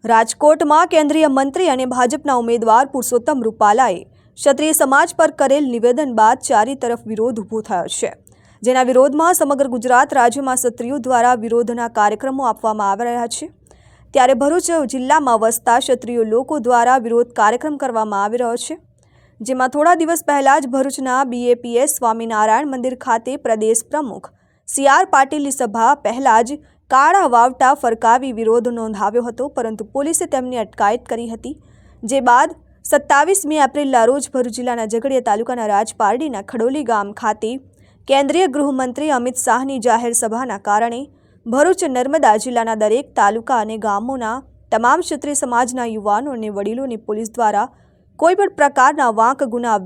રાજકોટમાં કેન્દ્રીય મંત્રી અને ભાજપના ઉમેદવાર પુરુષોત્તમ રૂપાલાએ ક્ષત્રિય સમાજ પર કરેલ નિવેદન બાદ ચારે તરફ વિરોધ ઊભો થયો છે, જેના વિરોધમાં સમગ્ર ગુજરાત રાજ્યમાં ક્ષત્રિયો દ્વારા વિરોધના કાર્યક્રમો આપવામાં આવી રહ્યા છે। ત્યારે ભરૂચ જિલ્લામાં વસતા ક્ષત્રિય લોકો દ્વારા વિરોધ કાર્યક્રમ કરવામાં આવી રહ્યો છે, જેમાં થોડા દિવસ પહેલા જ ભરૂચના BAPS સ્વામિનારાયણ મંદિર ખાતે પ્રદેશ પ્રમુખ CR પાટીલની સભા પહેલા જ કાળા વાવટા ફરકાવી વિરોધ નોંધાવ્યો હતો, પરંતુ પોલીસે તેમની અટકાયત કરી હતી। જે બાદ 27 એપ્રિલના રોજ ભરૂચ જિલ્લાના ઝઘડિયા તાલુકાના રાજપારડીના ખડોલી ગામ ખાતે કેન્દ્રીય ગૃહમંત્રી અમિત શાહની જાહેર સભાના કારણે ભરૂચ નર્મદા જિલ્લાના દરેક તાલુકા અને ગામોના તમામ ક્ષત્રિય સમાજના યુવાનો અને વડીલોની પોલીસ દ્વારા કોઈપણ પ્રકારના વાંક ગુના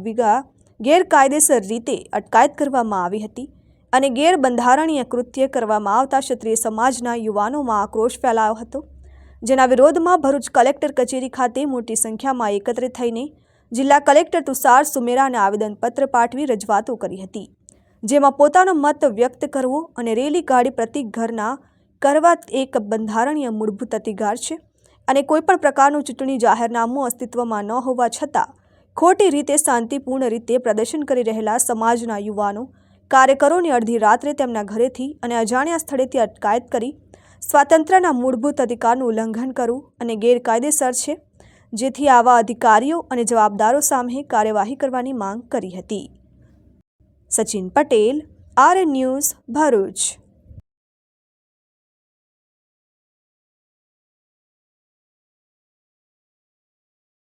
ગેરકાયદેસર રીતે અટકાયત કરવામાં આવી હતી અને ગેરબંધારણીય કૃત્ય કરવામાં આવતા ક્ષત્રિય સમાજના યુવાનોમાં આક્રોશ ફેલાયો હતો, જેના વિરોધમાં ભરૂચ કલેક્ટર કચેરી ખાતે મોટી સંખ્યામાં એકત્રિત થઈને જિલ્લા કલેક્ટર તુષાર સુમેરાને આવેદનપત્ર પાઠવી રજૂઆતો કરી હતી, જેમાં પોતાનો મત વ્યક્ત કરવો અને રેલી કાઢી પ્રતિક ઘરના કરવા એક બંધારણીય મૂળભૂત અધિકાર છે અને કોઈપણ પ્રકારનું ચૂંટણી જાહેરનામું અસ્તિત્વમાં ન હોવા છતાં ખોટી રીતે શાંતિપૂર્ણ રીતે પ્રદર્શન કરી રહેલા સમાજના યુવાનો કાર્યકરોની અડધી રાત્રે તેમના ઘરેથી અને અજાણ્યા સ્થળેથી અટકાયત કરી સ્વાતંત્ર્યના મૂળભૂત અધિકારનું ઉલ્લંઘન કરવું અને ગેરકાયદેસર છે, જેથી આવા અધિકારીઓ અને જવાબદારો સામે કાર્યવાહી કરવાની માંગ કરી હતી। Sachin Patel, RN news, Bharuch.